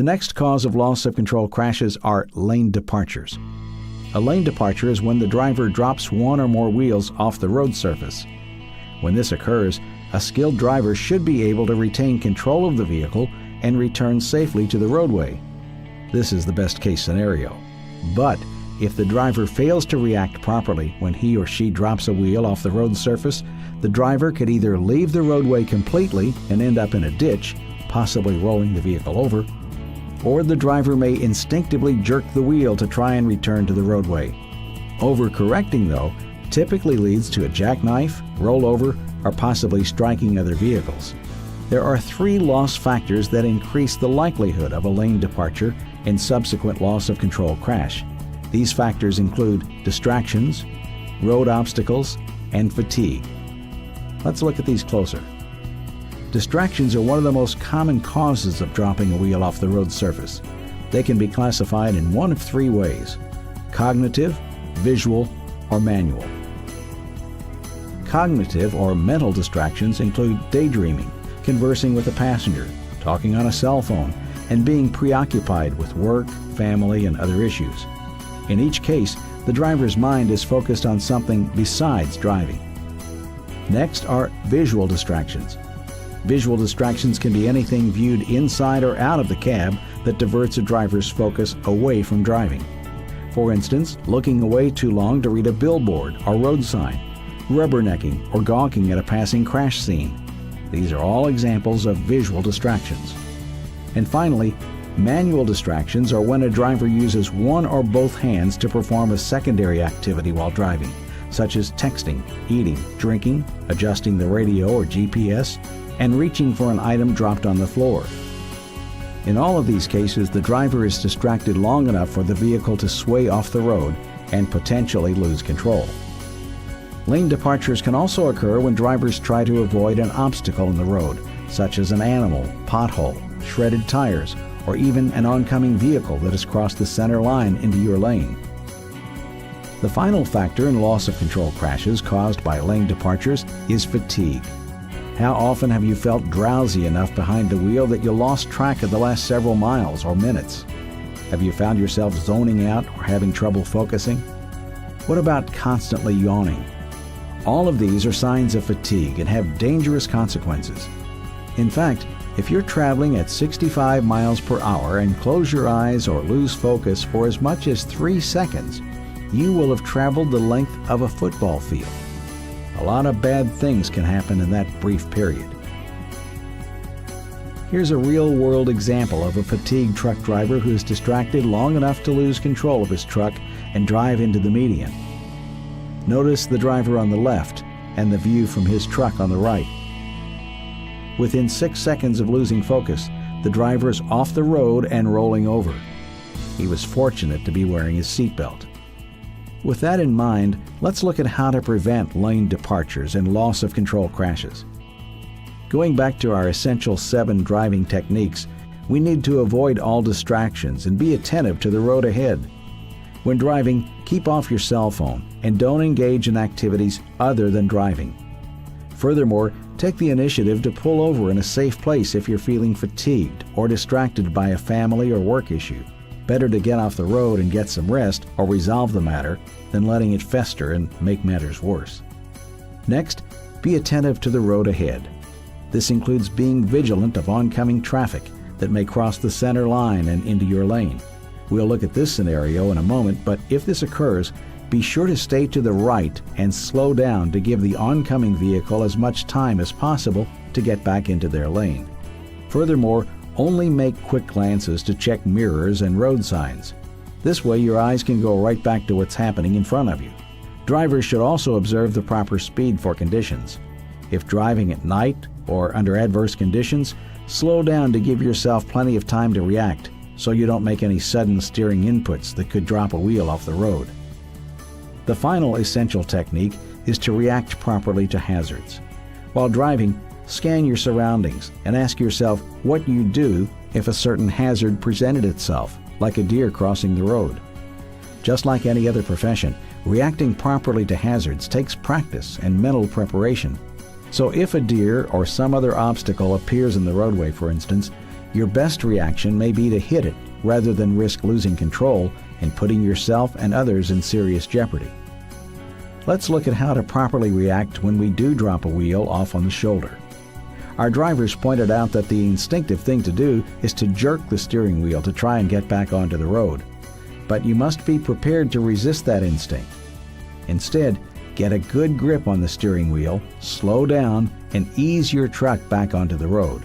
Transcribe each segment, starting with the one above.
The next cause of loss of control crashes are lane departures. A lane departure is when the driver drops one or more wheels off the road surface. When this occurs, a skilled driver should be able to retain control of the vehicle and return safely to the roadway. This is the best case scenario. But if the driver fails to react properly when he or she drops a wheel off the road surface, the driver could either leave the roadway completely and end up in a ditch, possibly rolling the vehicle over, or the driver may instinctively jerk the wheel to try and return to the roadway. Overcorrecting, though, typically leads to a jackknife, rollover, or possibly striking other vehicles. There are 3 loss factors that increase the likelihood of a lane departure and subsequent loss of control crash. These factors include distractions, road obstacles, and fatigue. Let's look at these closer. Distractions are one of the most common causes of dropping a wheel off the road surface. They can be classified in one of 3 ways: cognitive, visual, or manual. Cognitive or mental distractions include daydreaming, conversing with a passenger, talking on a cell phone, and being preoccupied with work, family, and other issues. In each case, the driver's mind is focused on something besides driving. Next are visual distractions. Visual distractions can be anything viewed inside or out of the cab that diverts a driver's focus away from driving. For instance, looking away too long to read a billboard or road sign, rubbernecking or gawking at a passing crash scene. These are all examples of visual distractions. And finally, manual distractions are when a driver uses one or both hands to perform a secondary activity while driving, such as texting, eating, drinking, adjusting the radio or GPS, and reaching for an item dropped on the floor. In all of these cases, the driver is distracted long enough for the vehicle to sway off the road and potentially lose control. Lane departures can also occur when drivers try to avoid an obstacle in the road, such as an animal, pothole, shredded tires, or even an oncoming vehicle that has crossed the center line into your lane. The final factor in loss of control crashes caused by lane departures is fatigue. How often have you felt drowsy enough behind the wheel that you lost track of the last several miles or minutes? Have you found yourself zoning out or having trouble focusing? What about constantly yawning? All of these are signs of fatigue and have dangerous consequences. In fact, if you're traveling at 65 miles per hour and close your eyes or lose focus for as much as 3 seconds, you will have traveled the length of a football field. A lot of bad things can happen in that brief period. Here's a real-world example of a fatigued truck driver who is distracted long enough to lose control of his truck and drive into the median. Notice the driver on the left and the view from his truck on the right. Within 6 seconds of losing focus, the driver is off the road and rolling over. He was fortunate to be wearing his seatbelt. With that in mind, let's look at how to prevent lane departures and loss of control crashes. Going back to our essential 7 driving techniques, we need to avoid all distractions and be attentive to the road ahead. When driving, keep off your cell phone and don't engage in activities other than driving. Furthermore, take the initiative to pull over in a safe place if you're feeling fatigued or distracted by a family or work issue. Better to get off the road and get some rest or resolve the matter than letting it fester and make matters worse. Next, be attentive to the road ahead. This includes being vigilant of oncoming traffic that may cross the center line and into your lane. We'll look at this scenario in a moment, but if this occurs, be sure to stay to the right and slow down to give the oncoming vehicle as much time as possible to get back into their lane. Furthermore, only make quick glances to check mirrors and road signs. This way your eyes can go right back to what's happening in front of you. Drivers should also observe the proper speed for conditions. If driving at night or under adverse conditions, slow down to give yourself plenty of time to react so you don't make any sudden steering inputs that could drop a wheel off the road. The final essential technique is to react properly to hazards. While driving, scan your surroundings and ask yourself what you'd do if a certain hazard presented itself, like a deer crossing the road. Just like any other profession, reacting properly to hazards takes practice and mental preparation. So if a deer or some other obstacle appears in the roadway, for instance, Your best reaction may be to hit it rather than risk losing control and putting yourself and others in serious jeopardy. Let's look at how to properly react when we do drop a wheel off on the shoulder. Our drivers pointed out that the instinctive thing to do is to jerk the steering wheel to try and get back onto the road. But you must be prepared to resist that instinct. Instead, get a good grip on the steering wheel, slow down, and ease your truck back onto the road.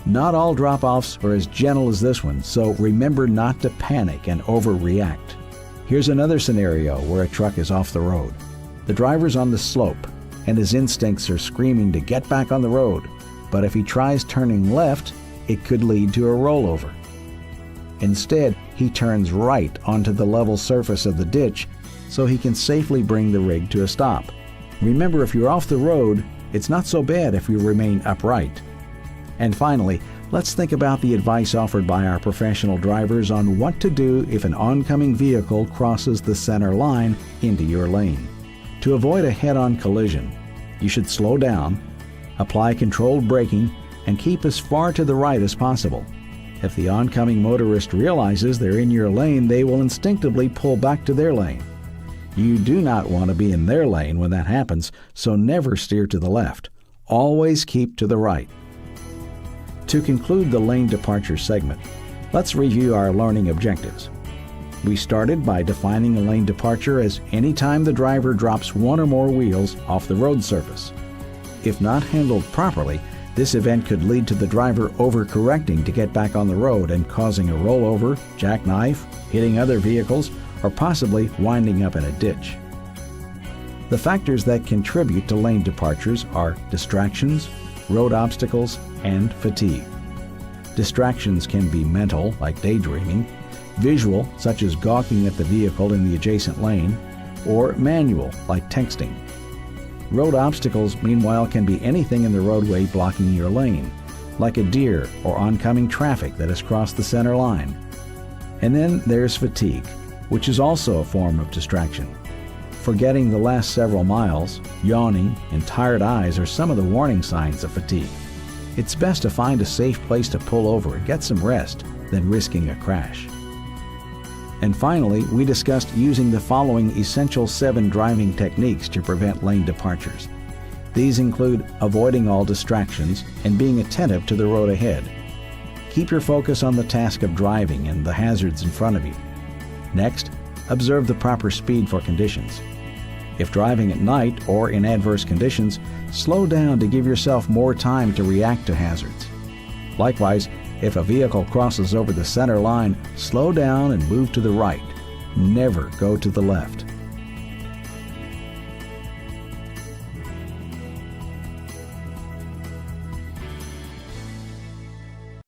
Not all drop-offs are as gentle as this one, so remember not to panic and overreact. Here's another scenario where a truck is off the road. The driver's on the slope, and his instincts are screaming to get back on the road, but if he tries turning left, it could lead to a rollover. Instead, he turns right onto the level surface of the ditch so he can safely bring the rig to a stop. Remember, if you're off the road, it's not so bad if you remain upright. And finally, let's think about the advice offered by our professional drivers on what to do if an oncoming vehicle crosses the center line into your lane. To avoid a head-on collision, you should slow down, apply controlled braking, and keep as far to the right as possible. If the oncoming motorist realizes they're in your lane, they will instinctively pull back to their lane. You do not want to be in their lane when that happens, so never steer to the left. Always keep to the right. To conclude the lane departure segment, let's review our learning objectives. We started by defining a lane departure as any time the driver drops one or more wheels off the road surface. If not handled properly, this event could lead to the driver overcorrecting to get back on the road and causing a rollover, jackknife, hitting other vehicles, or possibly winding up in a ditch. The factors that contribute to lane departures are distractions, road obstacles, and fatigue. Distractions can be mental, like daydreaming, visual, such as gawking at the vehicle in the adjacent lane, or manual, like texting. Road obstacles, meanwhile, can be anything in the roadway blocking your lane, like a deer or oncoming traffic that has crossed the center line. And then there's fatigue, which is also a form of distraction. Forgetting the last several miles, yawning, and tired eyes are some of the warning signs of fatigue. It's best to find a safe place to pull over and get some rest than risking a crash. And finally, we discussed using the following essential 7 driving techniques to prevent lane departures. These include avoiding all distractions and being attentive to the road ahead. Keep your focus on the task of driving and the hazards in front of you. Next, observe the proper speed for conditions. If driving at night or in adverse conditions, slow down to give yourself more time to react to hazards. Likewise, if a vehicle crosses over the center line, slow down and move to the right. Never go to the left.